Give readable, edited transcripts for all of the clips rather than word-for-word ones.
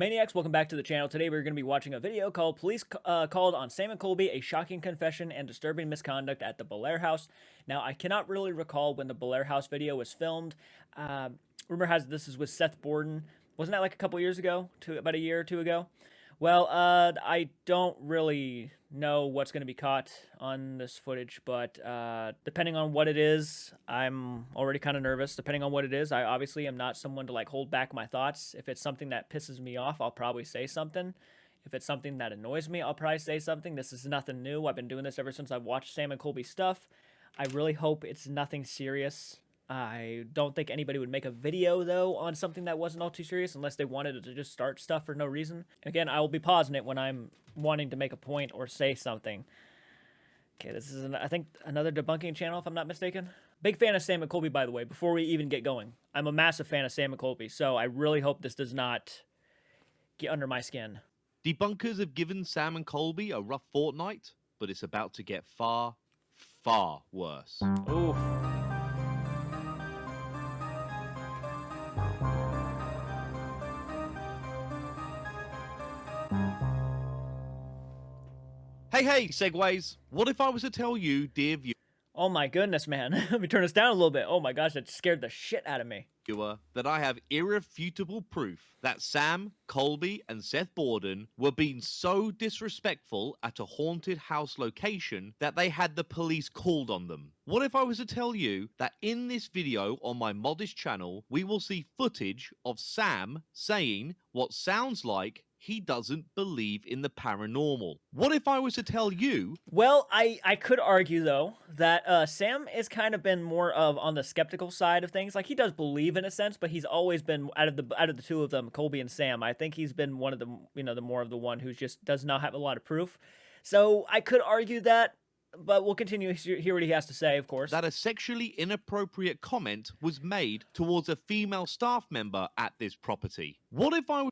Maniacs, welcome back to the channel. Today we're going to be watching a video called Police Called on Sam Colby, a Shocking Confession and Disturbing Misconduct at the Belair House. Now, I cannot really recall when the Belair House video was filmed. Rumor has this is with Seth Borden. Wasn't that like a couple years ago? About a year or two ago? Well, I don't really know what's going to be caught on this footage, but depending on what it is, I'm already kind of nervous. Depending on what it is, I obviously am not someone to like hold back my thoughts. If it's something that pisses me off, I'll probably say something. If it's something that annoys me, I'll probably say something. This is nothing new. I've been doing this ever since I've watched Sam and Colby stuff. I really hope it's nothing serious. I don't think anybody would make a video, though, on something that wasn't all too serious unless they wanted to just start stuff for no reason. Again, I will be pausing it when I'm wanting to make a point or say something. Okay, this is, I think, another debunking channel, if I'm not mistaken. Big fan of Sam and Colby, by the way, before we even get going. I'm a massive fan of Sam and Colby, so I really hope this does not get under my skin. Debunkers have given Sam and Colby a rough fortnight, but it's about to get far, far worse. Ooh. Hey, Segways. What if I was to tell you, dear Oh my goodness, man. Let me turn this down a little bit. Oh my gosh, that scared the shit out of me. viewer, that I have irrefutable proof that Sam, Colby, and Seth Borden were being so disrespectful at a haunted house location that they had the police called on them? What if I was to tell you that in this video on my modest channel, we will see footage of Sam saying what sounds like he doesn't believe in the paranormal? What if I was to tell you... Well, I could argue, though, that Sam has kind of been more of on the skeptical side of things. Like, he does believe in a sense, but he's always been, out of the two of them, Colby and Sam, I think he's been one of the, the more of the one who just does not have a lot of proof. So I could argue that, but we'll continue to hear what he has to say, of course. That a sexually inappropriate comment was made towards a female staff member at this property. What if I...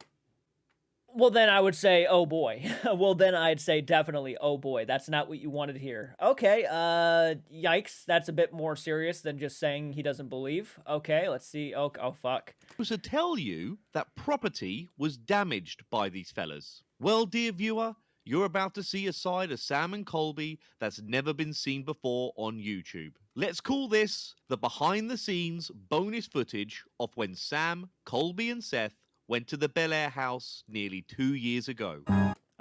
Well, then I would say, oh boy. Well, then I'd say definitely, oh boy. That's not what you wanted to hear. Okay, yikes. That's a bit more serious than just saying he doesn't believe. Okay, let's see. Oh fuck. Was to tell you that property was damaged by these fellas. Well, dear viewer, you're about to see a side of Sam and Colby that's never been seen before on YouTube. Let's call this the behind-the-scenes bonus footage of when Sam, Colby, and Seth went to the Bel Air house nearly 2 years ago.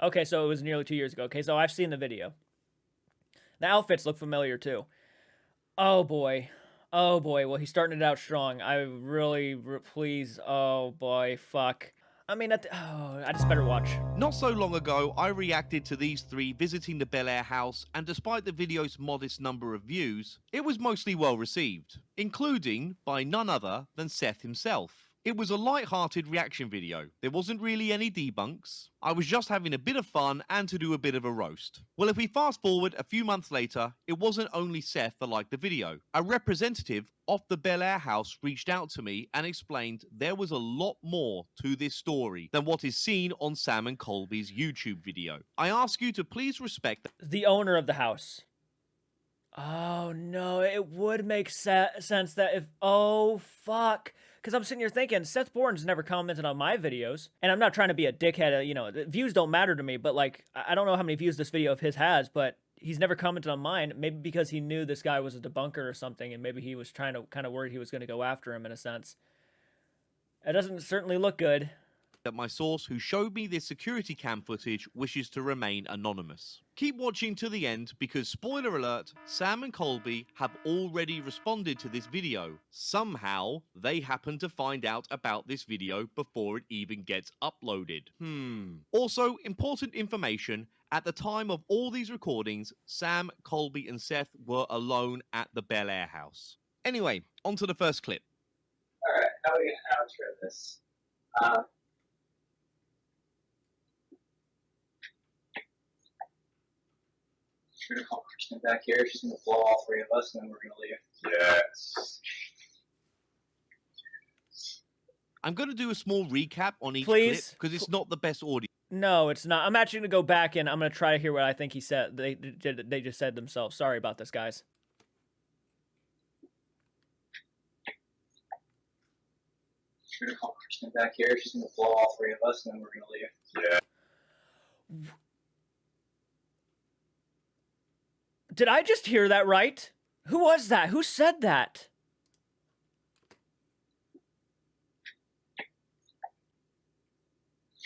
Okay, so it was nearly 2 years ago. Okay, so I've seen the video. The outfits look familiar, too. Oh, boy. Oh, boy. Well, he's starting it out strong. I really, please. Oh, boy. Fuck. I mean, I just better watch. Not so long ago, I reacted to these three visiting the Bel Air house, and despite the video's modest number of views, it was mostly well received, including by none other than Seth himself. It was a light-hearted reaction video. There wasn't really any debunks. I was just having a bit of fun and to do a bit of a roast. Well, if we fast forward a few months later, it wasn't only Seth that liked the video. A representative of the Bel Air house reached out to me and explained there was a lot more to this story than what is seen on Sam and Colby's YouTube video. I ask you to please respect the owner of the house. Oh, no, it would make sense that if... Oh, fuck. Because I'm sitting here thinking, Seth Borden's never commented on my videos. And I'm not trying to be a dickhead, views don't matter to me. But, like, I don't know how many views this video of his has, but he's never commented on mine. Maybe because he knew this guy was a debunker or something, and maybe he was kind of worried he was going to go after him in a sense. It doesn't certainly look good. That my source who showed me this security cam footage wishes to remain anonymous. Keep watching to the end because, spoiler alert, Sam and Colby have already responded to this video. Somehow, they happen to find out about this video before it even gets uploaded. Also, important information, at the time of all these recordings, Sam, Colby, and Seth were alone at the Bel Air house. Anyway, on to the first clip. Alright, how are we going to outro this? We're going to call Kristen back here. She's going to blow all three of us, and then we're going to leave. Yes. I'm going to do a small recap on each Please? clip because it's not the best audio. No, it's not. I'm actually going to go back and I'm going to try to hear what I think he said. They just said themselves. Sorry about this, guys. We're gonna call Kristen back here. She's gonna blow all three of us, and then we're gonna leave. Yeah. Did I just hear that right? Who was that? Who said that?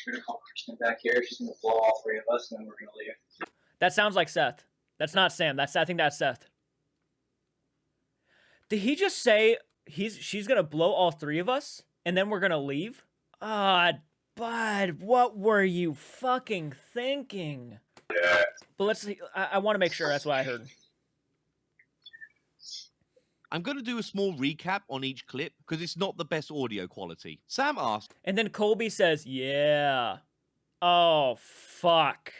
We're gonna call Kristen back here. She's gonna blow all three of us, and then we're gonna leave. That sounds like Seth. That's not Sam. I think that's Seth. Did he just say she's gonna blow all three of us and then we're gonna leave? Bud, what were you fucking thinking? Yeah. But let's see. I want to make sure that's what I heard. I'm going to do a small recap on each clip because it's not the best audio quality. Sam asks, And then Colby says, yeah. Oh, fuck.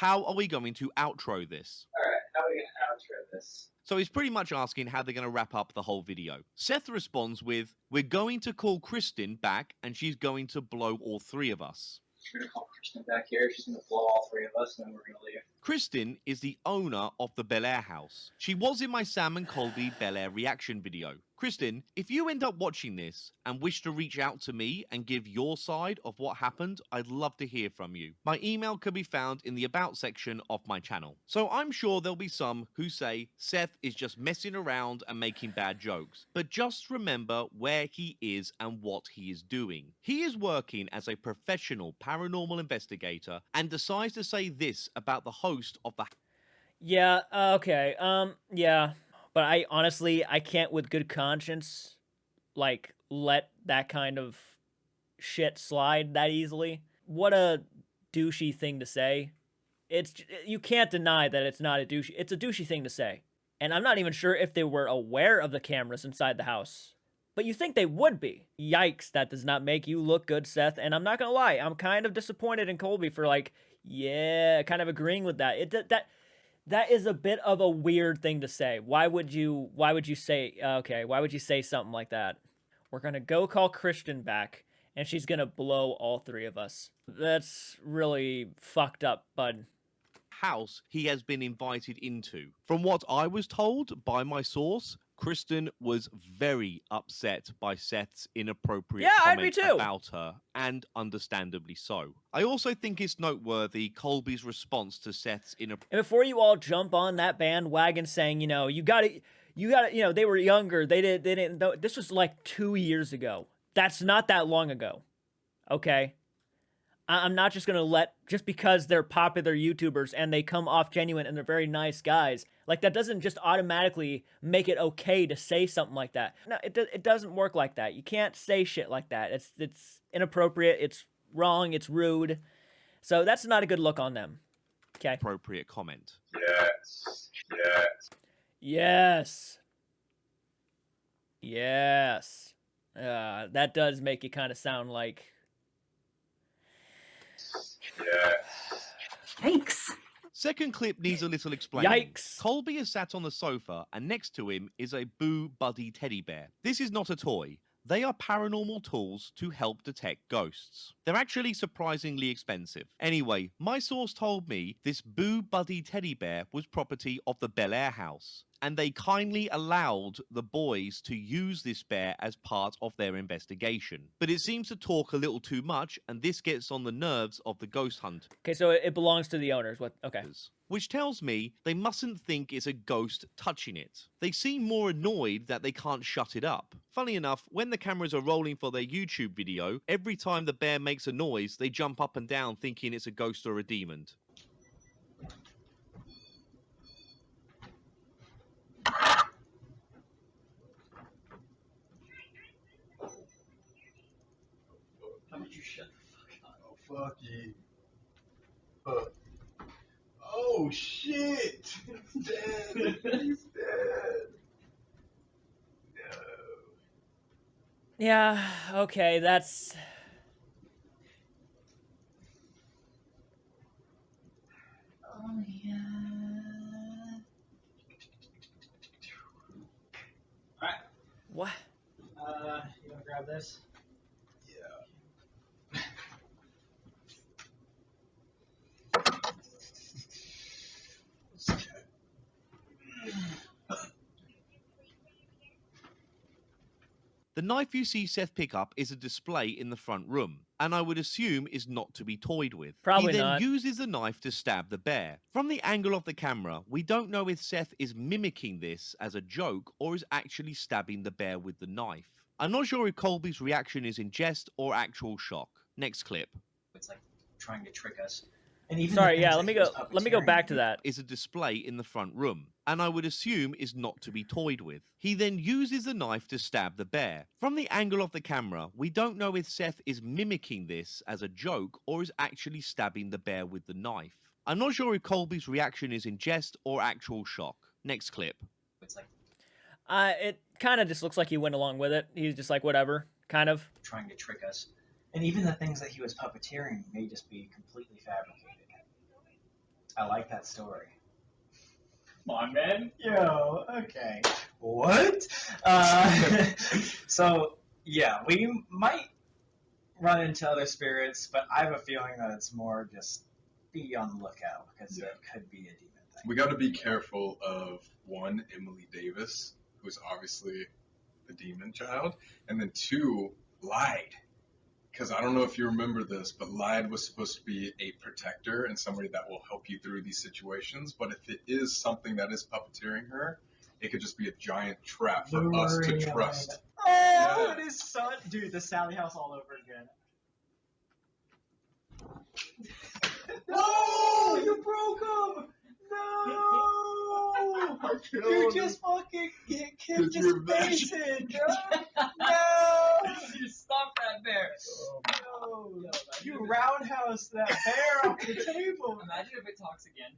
how are we going to outro this? Alright, how are we gonna outro this? So he's pretty much asking how they're going to wrap up the whole video. Seth responds with, we're going to call Kristen back and she's going to blow all three of us. We're gonna call Kristen back here. She's gonna blow all three of us, and then we're gonna leave. Kristen is the owner of the Bel Air house. She was in my Sam and Colby Bel Air reaction video. Kristen, if you end up watching this and wish to reach out to me and give your side of what happened, I'd love to hear from you. My email can be found in the About section of my channel. So I'm sure there'll be some who say Seth is just messing around and making bad jokes. But just remember where he is and what he is doing. He is working as a professional paranormal investigator and decides to say this about the host of the... Yeah, okay. Yeah. But I honestly, I can't with good conscience, like, let that kind of shit slide that easily. What a douchey thing to say. You can't deny that it's not a douchey. It's a douchey thing to say. And I'm not even sure if they were aware of the cameras inside the house. But you think they would be. Yikes, that does not make you look good, Seth. And I'm not gonna lie, I'm kind of disappointed in Colby for, like, yeah, kind of agreeing with that. That is a bit of a weird thing to say. Why would you say something like that? We're gonna go call Kristen back, and she's gonna blow all three of us. That's really fucked up, bud. House he has been invited into. From what I was told by my source, Kristen was very upset by Seth's inappropriate comment about her, and understandably so. I also think it's noteworthy Colby's response to Seth's inappropriate... And before you all jump on that bandwagon saying, you know, you gotta, you know, they were younger, they didn't know, this was like 2 years ago. That's not that long ago, okay? I'm not just gonna let, just because they're popular YouTubers and they come off genuine and they're very nice guys, like that doesn't just automatically make it okay to say something like that. No, it doesn't work like that. You can't say shit like that. It's inappropriate, it's wrong, it's rude. So that's not a good look on them. Okay. Appropriate comment. Yes. Yes. Yes. Yes. That does make it kind of sound like... Yes. Yikes. Second clip needs a little explaining. Yikes. Colby is sat on the sofa and next to him is a Boo Buddy teddy bear. This is not a toy. They are paranormal tools to help detect ghosts. They're actually surprisingly expensive. Anyway, my source told me this Boo Buddy teddy bear was property of the Bel Air house, and they kindly allowed the boys to use this bear as part of their investigation. But it seems to talk a little too much, and this gets on the nerves of the ghost hunters. Okay, so it belongs to the owners. What? Okay. Which tells me they mustn't think it's a ghost touching it. They seem more annoyed that they can't shut it up. Funny enough, when the cameras are rolling for their YouTube video, every time the bear makes a noise, they jump up and down thinking it's a ghost or a demon. How about you shut the fuck up? Oh, fuck you. Oh, shit! He's dead! He's dead! No. Yeah, okay, that's... Oh, yeah. Alright. What? You wanna grab this? Yeah. The The knife you see Seth pick up is a display in the front room, and I would assume is not to be toyed with. Probably he then not. uses the knife to stab the bear. From the angle of the camera, we don't know if Seth is mimicking this as a joke or is actually stabbing the bear with the knife. I'm not sure if Colby's reaction is in jest or actual shock. Next clip. It's like trying to trick us. And even Sorry, the yeah, things let that me he go was back to puppeteering, that. Is a display in the front room, and I would assume is not to be toyed with. He then uses the knife to stab the bear. From the angle of the camera, we don't know if Seth is mimicking this as a joke or is actually stabbing the bear with the knife. I'm not sure if Colby's reaction is in jest or actual shock. Next clip. It's like It kind of just looks like he went along with it. He's just like, whatever, kind of. trying to trick us. And even the things that he was puppeteering may just be completely fabricated. I like that story. Come on, man. Yo, okay. What? So, yeah, we might run into other spirits, but I have a feeling that it's more just be on the lookout, because it could be a demon thing. We got to be careful of, one, Emily Davis, who's obviously the demon child, and then two, Lyde. Because I don't know if you remember this, but Lyde was supposed to be a protector and somebody that will help you through these situations. But if it is something that is puppeteering her, it could just be a giant trap for us to trust. Oh, Yeah. it is so... Dude, the Sally House all over again. Oh, you broke him! No! I killed You him. just fucking kicked Could his you face imagine? in, bro! No! You stop that bear. No! Yo, You roundhouse that bear off the table! Imagine if it talks again.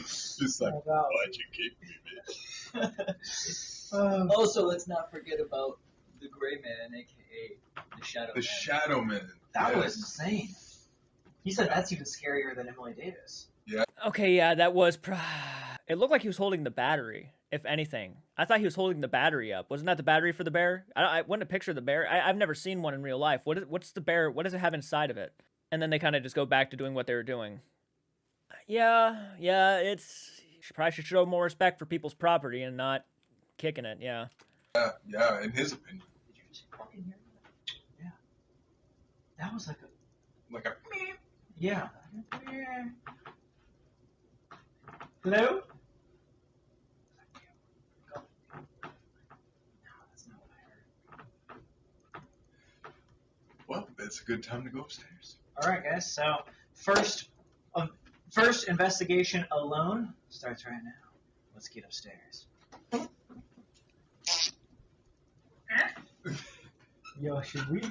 Just like, why'd you kick me, bitch? Also, let's not forget about the Gray Man, aka the Shadow The Man. Shadow Man. That Yes. was insane. He said that's even scarier than Emily Davis. Okay, yeah, that was. It looked like he was holding the battery, if anything. I thought he was holding the battery up. Wasn't that the battery for the bear? I wouldn't have pictured the bear. I've never seen one in real life. What's the bear? What does it have inside of it? And then they kind of just go back to doing what they were doing. Yeah, it's. You probably should show more respect for people's property and not kicking it, yeah. Yeah, in his opinion. Did you just fucking hear that? Yeah. That was like a... Like a... Yeah. Hello? Go. No, that's not what I heard. Well, it's a good time to go upstairs. Alright, guys, so first investigation alone starts right now. Let's get upstairs. Yo, should we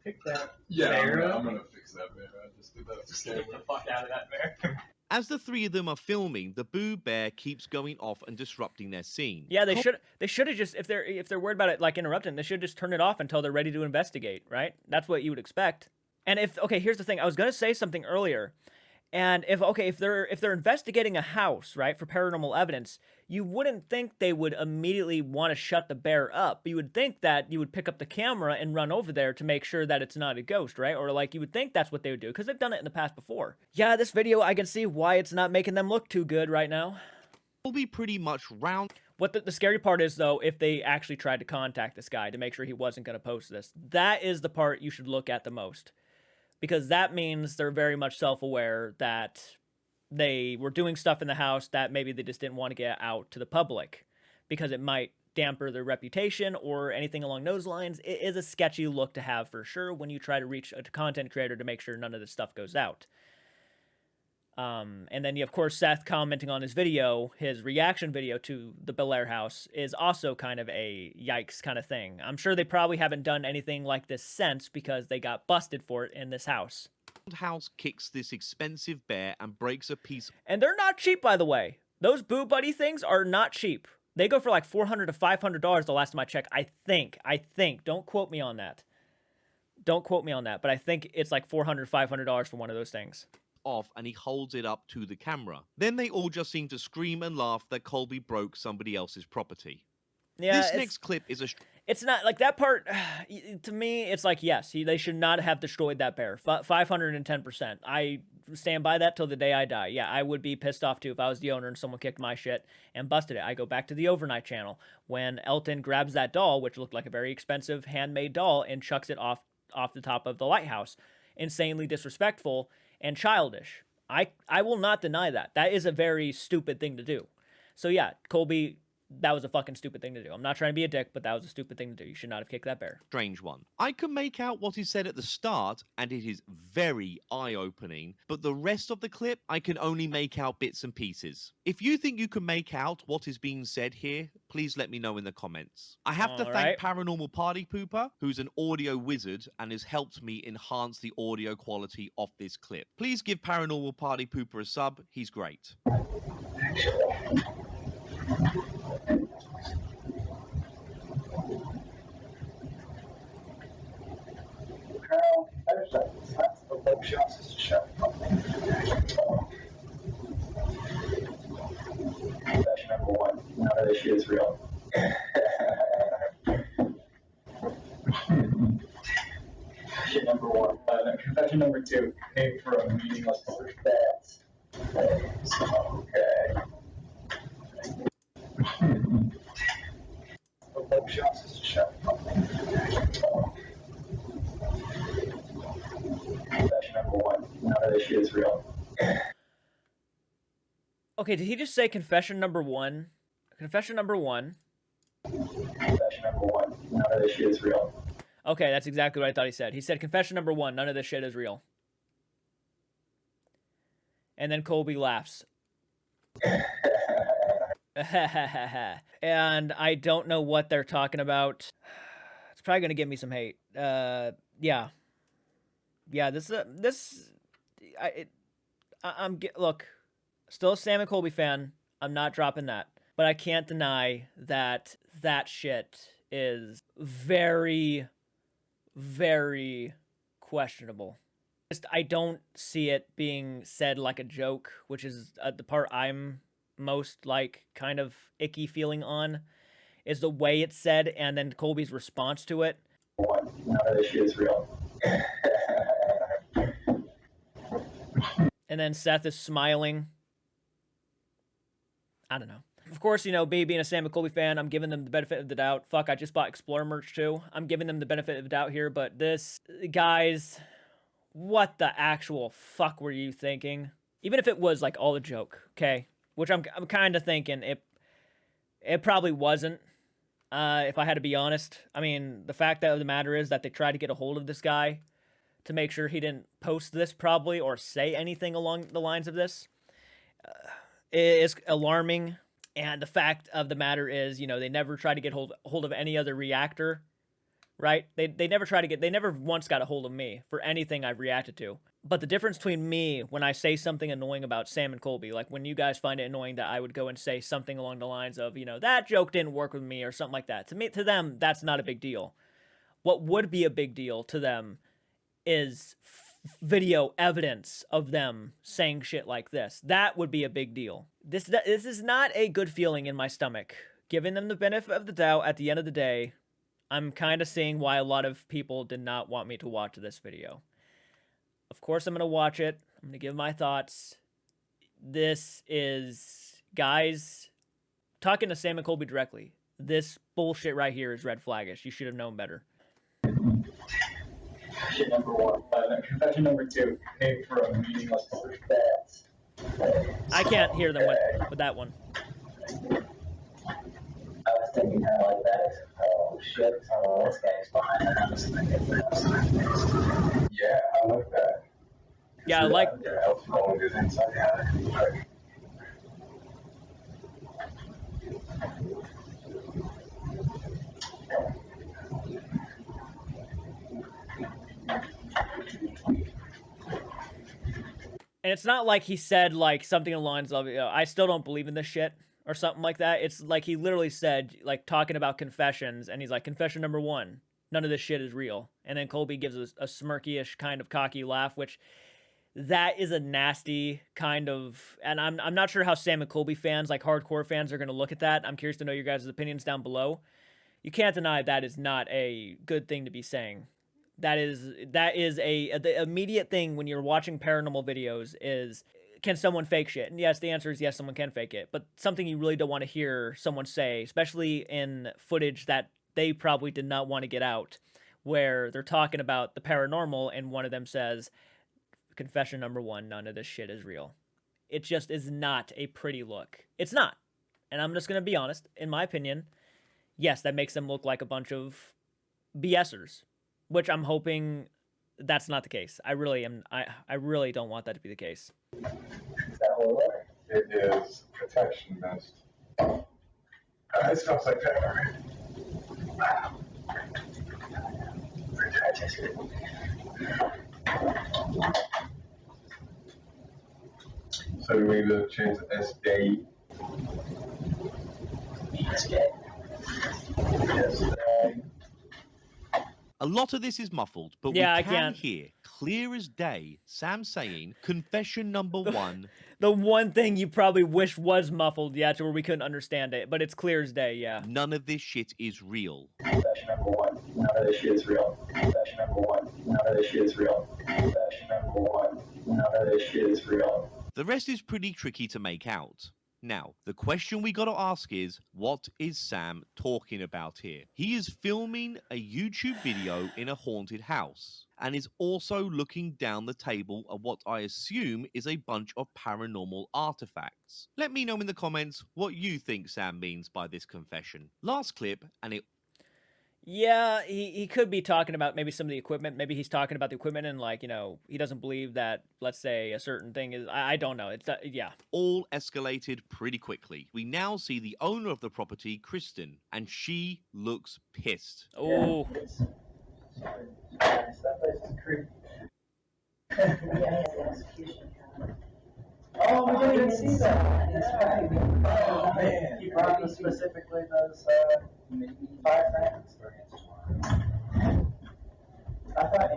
pick that Yeah, bear up? I'm gonna fix that bear. I just did that. Just get the fuck out of that bear. As the three of them are filming, the Boo Bear keeps going off and disrupting their scene. Yeah, they should have just, if they're worried about it like interrupting, they should just turn it off until they're ready to investigate, right? That's what you would expect. And okay, here's the thing. I was gonna say something earlier. And if they're investigating a house, right, for paranormal evidence, you wouldn't think they would immediately want to shut the bear up. You would think that you would pick up the camera and run over there to make sure that it's not a ghost, right? Or like you would think that's what they would do because they've done it in the past before. Yeah, this video, I can see why it's not making them look too good right now. Colby pretty much round What the scary part is, though, if they actually tried to contact this guy to make sure he wasn't going to post this, that is the part you should look at the most. Because that means they're very much self-aware that they were doing stuff in the house that maybe they just didn't want to get out to the public because it might damper their reputation or anything along those lines. It is a sketchy look to have for sure when you try to reach a content creator to make sure none of this stuff goes out. And then, of course, Seth commenting on his video, his reaction video to the Belair house is also kind of a yikes kind of thing. I'm sure they probably haven't done anything like this since because they got busted for it in this house. house kicks this expensive bear and breaks a piece. And they're not cheap, by the way. Those Boo Buddy things are not cheap. They go for like $400 to $500 the last time I checked. I think. Don't quote me on that. Don't quote me on that. But I think it's like $400, $500 for one of those things. Off and he holds it up to the camera. Then they all just seem to scream and laugh that Colby broke somebody else's property. Yeah, This next clip is It's not like that part. To me, it's like, yes, they should not have destroyed that bear. 510%. I stand by that till the day I die. Yeah, I would be pissed off too if I was the owner and someone kicked my shit and busted it. I go back to the overnight channel when Elton grabs that doll, which looked like a very expensive handmade doll, and chucks it off the top of the lighthouse. Insanely disrespectful and childish. I will not deny that. That is a very stupid thing to do. So yeah, Colby, that was a fucking stupid thing to do. I'm not trying to be a dick, but that was a stupid thing to do. You should not have kicked that bear. Strange one. I can make out what is said at the start, and it is very eye-opening, but the rest of the clip, I can only make out bits and pieces. If you think you can make out what is being said here, please let me know in the comments. I have to thank Paranormal Party Pooper, who's an audio wizard and has helped me enhance the audio quality of this clip. Please give Paranormal Party Pooper a sub. He's great. Number one, none of this shit is real. Confession number one. Confession number two, paid for a meaningless bets. Okay. Book shops is a show. Confession number one, none of this shit is real. Okay, did he just say confession number one? Confession number one. Confession number one, none of this shit is real. Okay, that's exactly what I thought he said. He said confession number one, none of this shit is real. And then Colby laughs. And I don't know what they're talking about. It's probably going to give me some hate. Yeah. Yeah, look, still a Sam Colby fan. I'm not dropping that. But I can't deny that that shit is very, very questionable. I don't see it being said like a joke, which is the part I'm most like kind of icky feeling on, is the way it's said and then Colby's response to it. None of this shit is real. And then Seth is smiling. I don't know. Of course, you know, being a Sam Colby fan, I'm giving them the benefit of the doubt. Fuck, I just bought Explorer merch too. I'm giving them the benefit of the doubt here, but this, guys, what the actual fuck were you thinking? Even if it was like all a joke, okay? Which I'm kind of thinking it probably wasn't. If I had to be honest. I mean, the fact of the matter is that they tried to get a hold of this guy to make sure he didn't post this probably or say anything along the lines of this is alarming. And the fact of the matter is, you know, they never tried to get hold of any other reactor, right? They never once got a hold of me for anything I've reacted to. But the difference between me when I say something annoying about Sam and Colby, like when you guys find it annoying that I would go and say something along the lines of, you know, that joke didn't work with me or something like that. To them, that's not a big deal. What would be a big deal to them is video evidence of them saying shit like this. That would be a big deal. This is not a good feeling in my stomach. Giving them the benefit of the doubt at the end of the day, I'm kind of seeing why a lot of people did not want me to watch this video. Of course, I'm going to watch it. I'm going to give my thoughts. This is, guys, talking to Sam and Colby directly. This bullshit right here is red flaggish. You should have known better. Confession number one. Confession number two, paid for a meaningless bets. I can't hear them with that one. I was thinking kind of like that. Oh shit, this guy's behind the house. Yeah, I like that. Yeah, I like. Yeah, helps going good inside out. And it's not like he said like something along the lines of, you know, I still don't believe in this shit or something like that. It's like he literally said, like, talking about confessions, and he's like, confession number one, none of this shit is real. And then Colby gives a smirky-ish kind of cocky laugh, which that is a nasty kind of, and I'm not sure how Sam and Colby fans, like hardcore fans, are going to look at that. I'm curious to know your guys' opinions down below. You can't deny that is not a good thing to be saying. That is the immediate thing when you're watching paranormal videos is, can someone fake shit? And yes, the answer is yes, someone can fake it. But something you really don't want to hear someone say, especially in footage that they probably did not want to get out, where they're talking about the paranormal and one of them says, confession number one, none of this shit is real. It just is not a pretty look. It's not. And I'm just going to be honest, in my opinion, yes, that makes them look like a bunch of BSers, which I'm hoping that's not the case. I really am. I really don't want that to be the case. Is that whole letter? It is protection mist. It smells like pepper. So we need to change the S date. A lot of this is muffled, but Yeah, I we can can't. hear clear as day Sam saying confession number one. The one thing you probably wish was muffled, yeah, to where we couldn't understand it, but it's clear as day, yeah. None of this shit is real. Confession number one, none of this shit is real. Confession number one, none of this shit is real. Confession number one, none of this shit is real. The rest is pretty tricky to make out. Now, the question we gotta ask is, what is Sam talking about here? He is filming a YouTube video in a haunted house, and is also looking down the table at what I assume is a bunch of paranormal artifacts. Let me know in the comments what you think Sam means by this confession. Last clip, and it Yeah, he could be talking about maybe some of the equipment. Maybe he's talking about the equipment and, like, he doesn't believe that, let's say, a certain thing is... I don't know. It's yeah. all escalated pretty quickly. We now see the owner of the property, Kristen, and she looks pissed. Oh, Sorry. That place is creepy. Yeah, he has an execution calendar. Oh, we didn't even see that. That's right. Oh, man. You brought us specifically those, maybe 5 friends. I thought,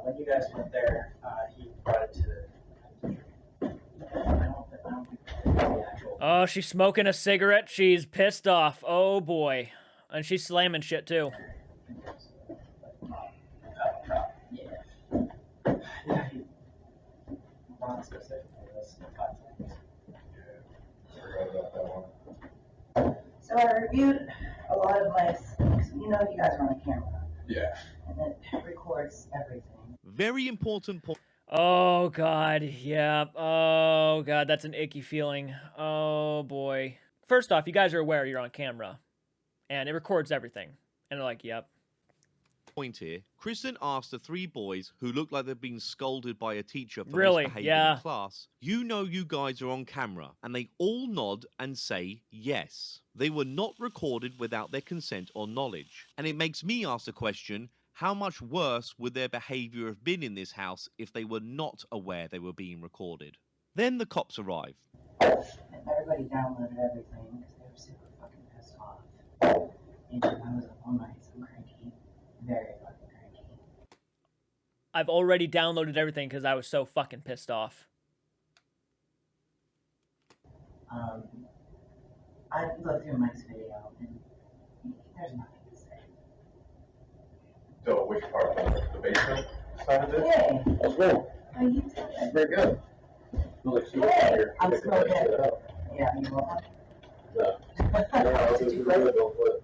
when you guys went there, he brought it to I don't think the actual. oh, she's smoking a cigarette. She's pissed off. Oh, boy. And she's slamming shit, too. Yeah, he brought specifically those 5 friends. So I reviewed a lot of my, you guys are on camera, Yeah. and it records everything. Very important point. Oh, God. Yeah. Oh, God. That's an icky feeling. Oh, boy. First off, you guys are aware you're on camera. And it records everything. And they're like, yep. Point here. Kristen asked the 3 boys who look like they've been scolded by a teacher for Really? misbehaving Yeah. in class. You guys are on camera. And they all nod and say yes. They were not recorded without their consent or knowledge. And it makes me ask the question, how much worse would their behavior have been in this house if they were not aware they were being recorded? Then the cops arrive. And everybody downloaded everything because they were super fucking pissed off. And I was up all night, so cranky. Very fucking cranky. I've already downloaded everything because I was so fucking pissed off. I looked through Mike's video, and there's nothing to say. So which part? The basement side of it? Hey, That's good. how you doing? That's very good. Really see Hey, I'm smoking. Yeah, you want one? No. Did you quit?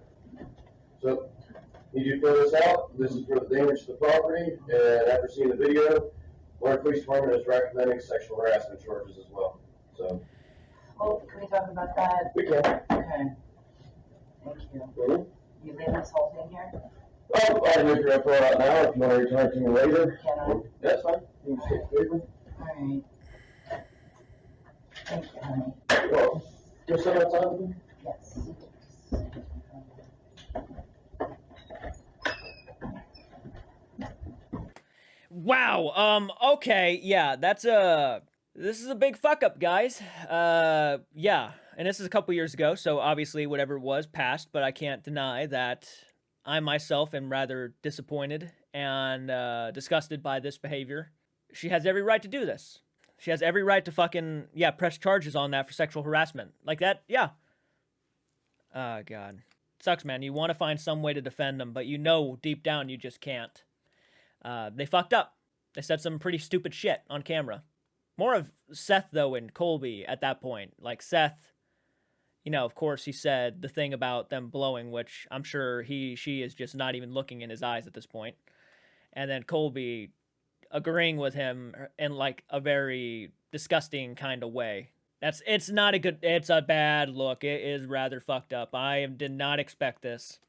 So, need you to fill this out. This is for the damage to the property, and after seeing the video, Warren Police Department is recommending sexual harassment charges as well. So, Well, can we talk about that? we can. Okay. Thank you. Mhm. You leave this whole thing here? Oh, I can throw it out now if you want to return it to me later. Can I? That's fine. You can see it quickly. Alright. Thank you, honey. Well, you still have time with me? Yes. Wow. Okay. Yeah, this is a big fuck up, guys. Yeah. And this is a couple years ago, so obviously whatever it was passed, but I can't deny that I myself am rather disappointed and disgusted by this behavior. She has every right to do this. She has every right to fucking, press charges on that for sexual harassment. Like that, yeah. Oh, God. sucks, man. You want to find some way to defend them, but you know deep down you just can't. They fucked up. They said some pretty stupid shit on camera. More of Seth, though, and Colby at that point. Like, Seth, you know, of course, he said the thing about them blowing, which I'm sure she is just not even looking in his eyes at this point. And then Colby agreeing with him in, like, a very disgusting kind of way. It's not a good, it's a bad look. It is rather fucked up. I did not expect this.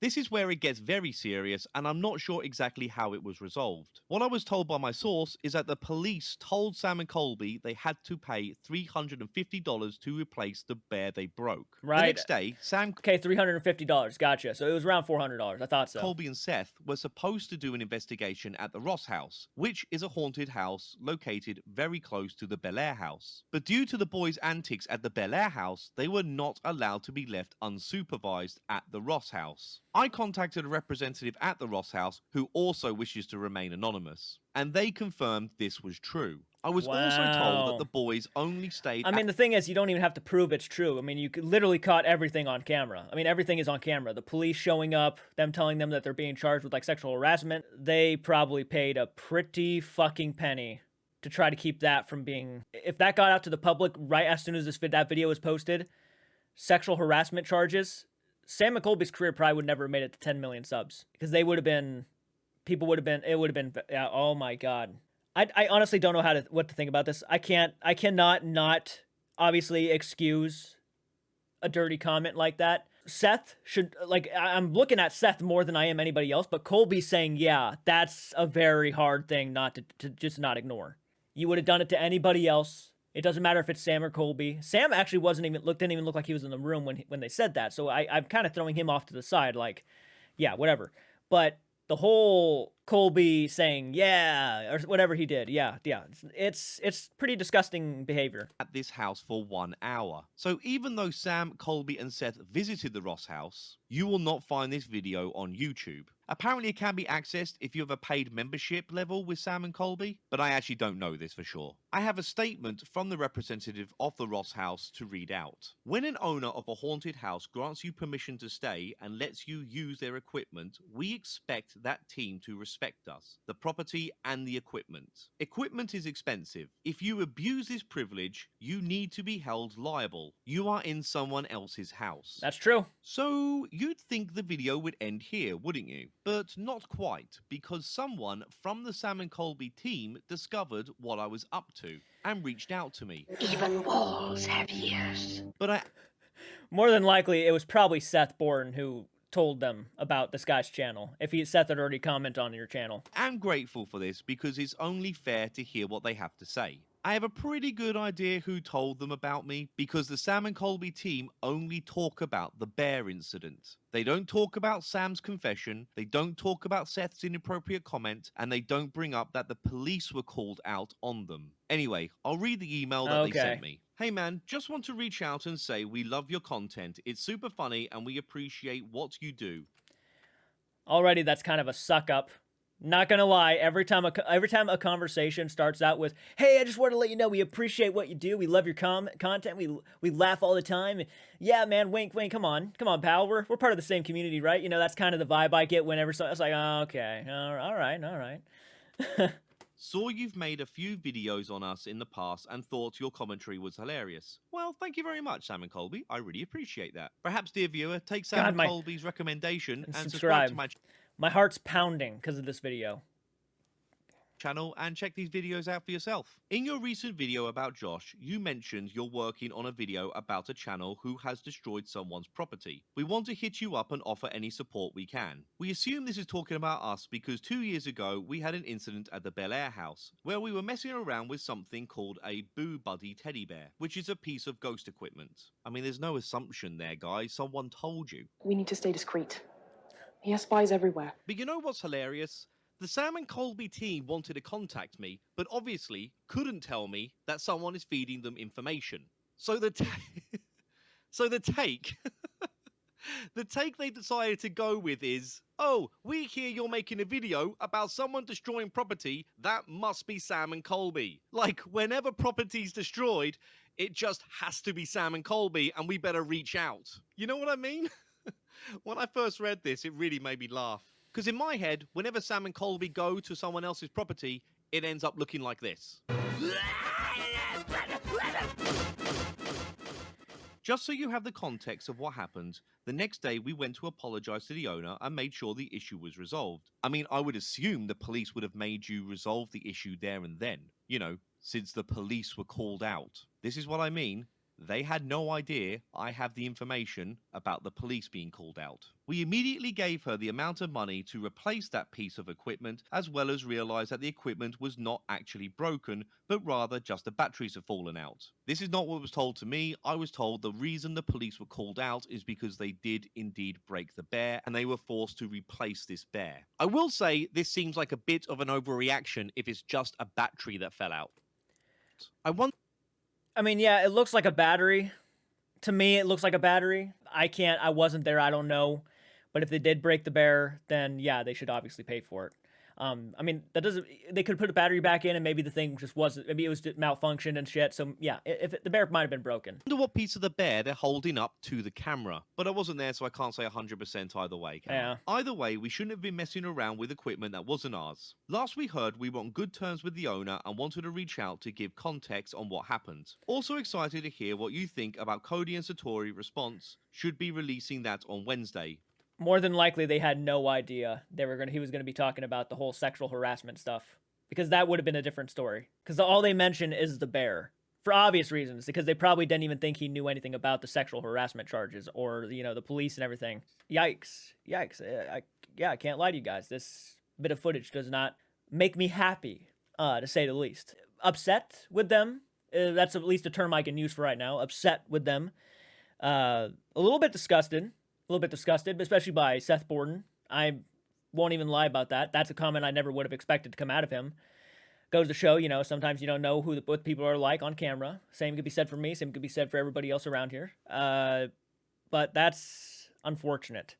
This is where it gets very serious, and I'm not sure exactly how it was resolved. What I was told by my source is that the police told Sam and Colby they had to pay $350 to replace the bear they broke. Right. The next day, Sam... Okay, $350. Gotcha. So it was around $400. I thought so. Colby and Seth were supposed to do an investigation at the Ross house, which is a haunted house located very close to the Bel Air house. But due to the boys' antics at the Bel Air house, they were not allowed to be left unsupervised at the Ross house. I contacted a representative at the Ross house who also wishes to remain anonymous, and they confirmed this was true. I was also told that the boys only stayed... I mean, the thing is, you don't even have to prove it's true. I mean, you literally caught everything on camera. I mean, everything is on camera. The police showing up, them telling them that they're being charged with, like, sexual harassment. They probably paid a pretty fucking penny to try to keep that from being... If that got out to the public right as soon as that video was posted, sexual harassment charges... Sam and Colby's career probably would never have made it to 10 million subs because they would have been, it would have been, oh my God. I honestly don't know what to think about this. I cannot not obviously excuse a dirty comment like that. Seth should, like, I'm looking at Seth more than I am anybody else, but Colby's saying, yeah, that's a very hard thing not to just not ignore. You would have done it to anybody else. It doesn't matter if it's Sam or Colby. Sam actually didn't even look like he was in the room when they said that. So I'm kind of throwing him off to the side, like, yeah, whatever. But the whole Colby saying, yeah, or whatever he did, yeah, it's pretty disgusting behavior. At this house for 1 hour. So even though Sam, Colby, and Seth visited the Ross house, you will not find this video on YouTube. Apparently it can be accessed if you have a paid membership level with Sam and Colby, but I actually don't know this for sure. I have a statement from the representative of the Ross house to read out. When an owner of a haunted house grants you permission to stay and lets you use their equipment, we expect that team to respect us, the property and the equipment. Equipment is expensive. If you abuse this privilege, you need to be held liable. You are in someone else's house. That's true. So you'd think the video would end here, wouldn't you? But not quite, because someone from the Sam and Colby team discovered what I was up to and reached out to me. Even walls have ears. But More than likely, it was probably Seth Bourne who told them about this guy's channel, if Seth had already commented on your channel. I'm grateful for this because it's only fair to hear what they have to say. I have a pretty good idea who told them about me because the Sam and Colby team only talk about the bear incident. They don't talk about Sam's confession, they don't talk about Seth's inappropriate comment, and they don't bring up that the police were called out on them. Anyway, I'll read the email that they sent me. Hey man, just want to reach out and say we love your content. It's super funny and we appreciate what you do. Already that's kind of a suck up. Not gonna lie, every time a conversation starts out with, "Hey, I just want to let you know we appreciate what you do. We love your content. We laugh all the time. Yeah, man, wink, wink. Come on, pal. We're part of the same community, right? You know, that's kind of the vibe I get whenever so. It's like, oh, okay, all right. Saw you've made a few videos on us in the past and thought your commentary was hilarious. Well, thank you very much, Sam and Colby. I really appreciate that. Perhaps, dear viewer, take Sam and Colby's recommendation and subscribe to my My heart's pounding because of this video. Channel and check these videos out for yourself. In your recent video about Josh, you mentioned you're working on a video about a channel who has destroyed someone's property. We want to hit you up and offer any support we can. We assume this is talking about us because 2 years ago we had an incident at the Bel Air house where we were messing around with something called a Boo Buddy teddy bear, which is a piece of ghost equipment. I mean, there's no assumption there, guys. Someone told you. We need to stay discreet. He has spies everywhere. But you know what's hilarious? The Sam and Colby team wanted to contact me, but obviously couldn't tell me that someone is feeding them information. So the take The take they decided to go with is, oh, we hear you're making a video about someone destroying property, that must be Sam and Colby. Like, whenever property's destroyed, it just has to be Sam and Colby, and we better reach out. You know what I mean? When I first read this, it really made me laugh. Because in my head, whenever Sam and Colby go to someone else's property, it ends up looking like this. Just so you have the context of what happened, the next day we went to apologise to the owner and made sure the issue was resolved. I mean, I would assume the police would have made you resolve the issue there and then, you know, since the police were called out. This is what I mean. They had no idea I have the information about the police being called out. We immediately gave her the amount of money to replace that piece of equipment, as well as realise that the equipment was not actually broken, but rather just the batteries have fallen out. This is not what was told to me. I was told the reason the police were called out is because they did indeed break the bear, and they were forced to replace this bear. I will say this seems like a bit of an overreaction if it's just a battery that fell out. I mean, yeah, it looks like a battery. To me, it looks like a battery. I wasn't there, I don't know. But if they did break the bear, then yeah, they should obviously pay for it. I mean, they could put a battery back in and maybe the thing just wasn't, maybe it was malfunctioned and shit. So yeah, the bear might have been broken. I wonder what piece of the bear they're holding up to the camera. But I wasn't there, so I can't say 100% either way, can Yeah. I? Either way, we shouldn't have been messing around with equipment that wasn't ours. Last we heard, we were on good terms with the owner and wanted to reach out to give context on what happened. Also excited to hear what you think about Cody and Satori response. Should be releasing that on Wednesday. More than likely, they had no idea he was gonna be talking about the whole sexual harassment stuff, because that would have been a different story. Because all they mention is the bear, for obvious reasons. Because they probably didn't even think he knew anything about the sexual harassment charges or the police and everything. Yikes! I can't lie to you guys. This bit of footage does not make me happy, to say the least. Upset with them. That's at least a term I can use for right now. Upset with them. A little bit disgusted. Especially by Seth Borden. I won't even lie about that. That's a comment I never would have expected to come out of him. Goes to show, sometimes you don't know what people are like on camera. Same could be said for me. Same could be said for everybody else around here. But that's unfortunate.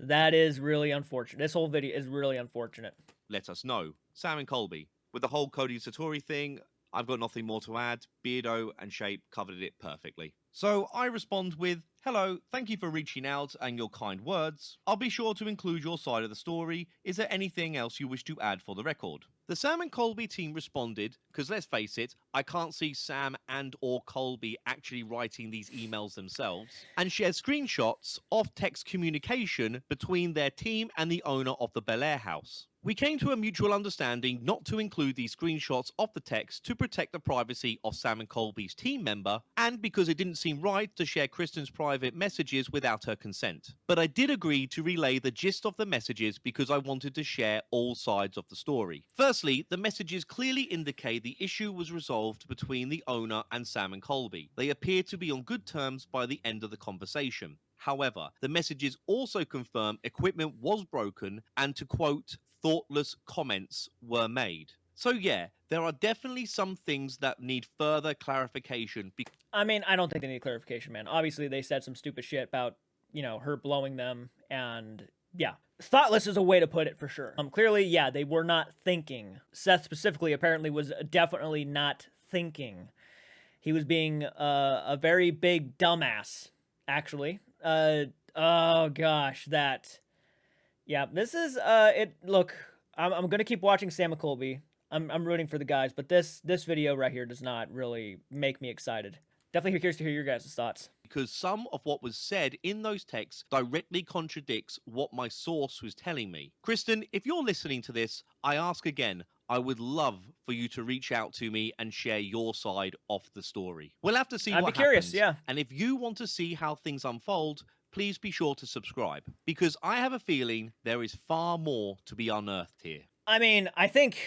That is really unfortunate. This whole video is really unfortunate. Let us know. Sam and Colby. With the whole Cody Satori thing, I've got nothing more to add. Beardo and Shape covered it perfectly. So I respond with, hello, thank you for reaching out and your kind words. I'll be sure to include your side of the story. Is there anything else you wish to add for the record? The Sam and Colby team responded, because let's face it, I can't see Sam and or Colby actually writing these emails themselves, and shared screenshots of text communication between their team and the owner of the Bel Air house. We came to a mutual understanding not to include these screenshots of the text to protect the privacy of Sam and Colby's team member, and because it didn't seem right to share Kristen's private messages without her consent. But I did agree to relay the gist of the messages because I wanted to share all sides of the story. Firstly, the messages clearly indicate the issue was resolved between the owner and Sam and Colby. They appear to be on good terms by the end of the conversation. However, the messages also confirm equipment was broken and, to quote, thoughtless comments were made. So yeah, there are definitely some things that need further clarification. I mean, I don't think they need clarification, man. Obviously, they said some stupid shit about, her blowing them, and yeah. Thoughtless is a way to put it for sure. Clearly, yeah, they were not thinking. Seth specifically apparently was definitely not thinking. He was being a very big dumbass, actually. Oh gosh, that... Yeah, this is, look, I'm gonna keep watching Sam and Colby. I'm rooting for the guys, but this video right here does not really make me excited. Definitely curious to hear your guys' thoughts. Because some of what was said in those texts directly contradicts what my source was telling me. Kristen, if you're listening to this, I ask again, I would love for you to reach out to me and share your side of the story. We'll have to see what happens. I'd be curious, yeah. And if you want to see how things unfold, please be sure to subscribe, because I have a feeling there is far more to be unearthed here. I mean, I think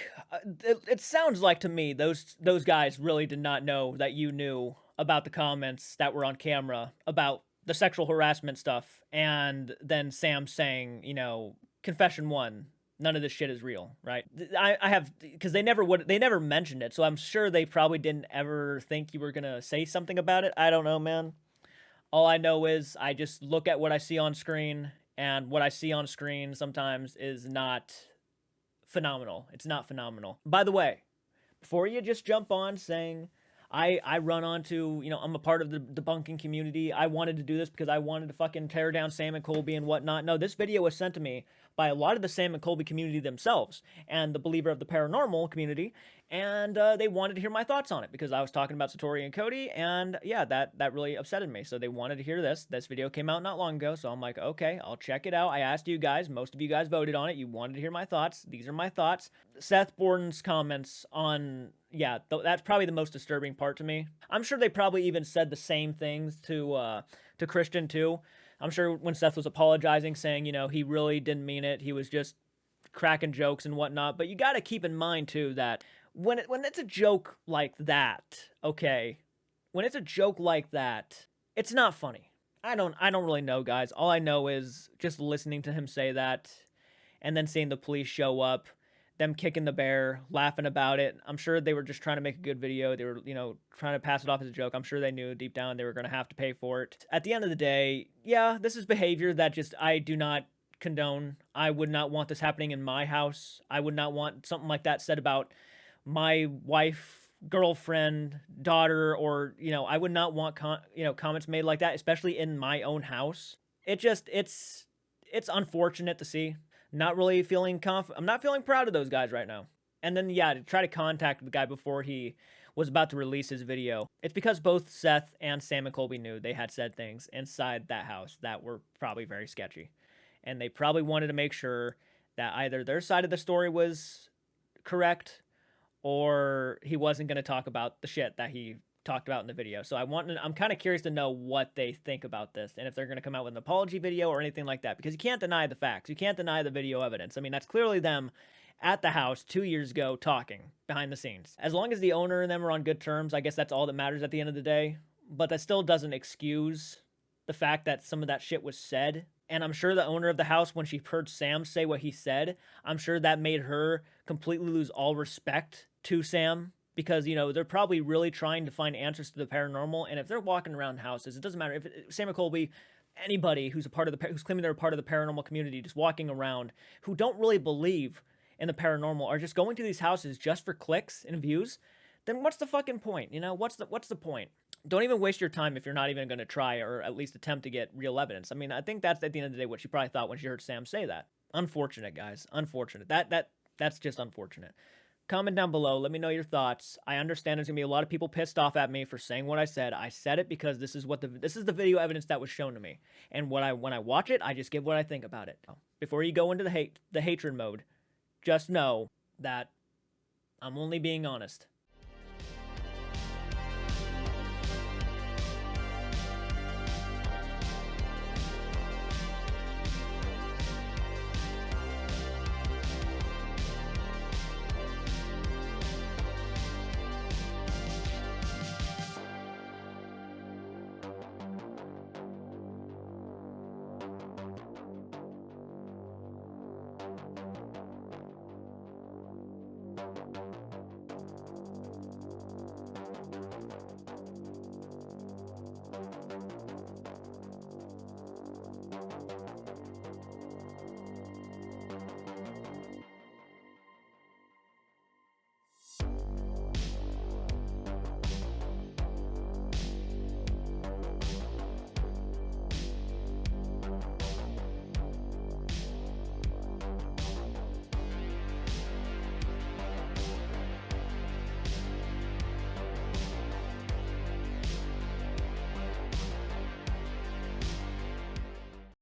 it sounds like to me those guys really did not know that you knew about the comments that were on camera about the sexual harassment stuff, and then Sam saying, confession one, none of this shit is real, right? I have, because they never mentioned it, so I'm sure they probably didn't ever think you were gonna say something about it. I don't know, man. All I know is I just look at what I see on screen, and what I see on screen sometimes is not phenomenal. It's not phenomenal. By the way, before you just jump on saying I run onto, I'm a part of the debunking community, I wanted to do this because I wanted to fucking tear down Sam and Colby and whatnot. No, this video was sent to me by a lot of the Sam and Colby community themselves and the believer of the paranormal community, and they wanted to hear my thoughts on it because I was talking about Satori and Cody, and yeah, that really upsetted me. So they wanted to hear this. This video came out not long ago, so I'm like, okay, I'll check it out. I asked you guys, most of you guys voted on it. You wanted to hear my thoughts. These are my thoughts. Seth Borden's comments on, yeah, that's probably the most disturbing part to me. I'm sure they probably even said the same things to Christian too. I'm sure when Seth was apologizing, saying, he really didn't mean it, he was just cracking jokes and whatnot. But you got to keep in mind too that when it's a joke like that, okay, when it's a joke like that, it's not funny. I don't really know, guys. All I know is just listening to him say that, and then seeing the police show up, them kicking the bear, laughing about it. I'm sure they were just trying to make a good video. They were, trying to pass it off as a joke. I'm sure they knew deep down they were going to have to pay for it. At the end of the day, yeah, this is behavior that just I do not condone. I would not want this happening in my house. I would not want something like that said about my wife, girlfriend, daughter, or, I would not want comments made like that, especially in my own house. It's unfortunate to see. Not really feeling I'm not feeling proud of those guys right now. And then, yeah, to try to contact the guy before he was about to release his video. It's because both Seth and Sam and Colby knew they had said things inside that house that were probably very sketchy. And they probably wanted to make sure that either their side of the story was correct or he wasn't going to talk about the shit that he talked about in the video. So I'm kind of curious to know what they think about this and if they're going to come out with an apology video or anything like that, because you can't deny the facts. You can't deny the video evidence. I mean, that's clearly them at the house 2 years ago talking behind the scenes. As long as the owner and them are on good terms, I guess that's all that matters at the end of the day. But that still doesn't excuse the fact that some of that shit was said. And I'm sure the owner of the house, when she heard Sam say what he said, I'm sure that made her completely lose all respect to Sam. Because, they're probably really trying to find answers to the paranormal. And if they're walking around houses, it doesn't matter. If Sam Colby, anybody who's who's claiming they're a part of the paranormal community, just walking around, who don't really believe in the paranormal, are just going to these houses just for clicks and views, then what's the fucking point? What's the point? Don't even waste your time if you're not even going to try or at least attempt to get real evidence. I mean, I think that's at the end of the day what she probably thought when she heard Sam say that. Unfortunate, guys. Unfortunate. That's just unfortunate. Comment down below. Let me know your thoughts. I understand there's going to be a lot of people pissed off at me for saying what I said. I said it because this is the video evidence that was shown to me. And when I watch it, I just give what I think about it. Before you go into the hatred mode, just know that I'm only being honest.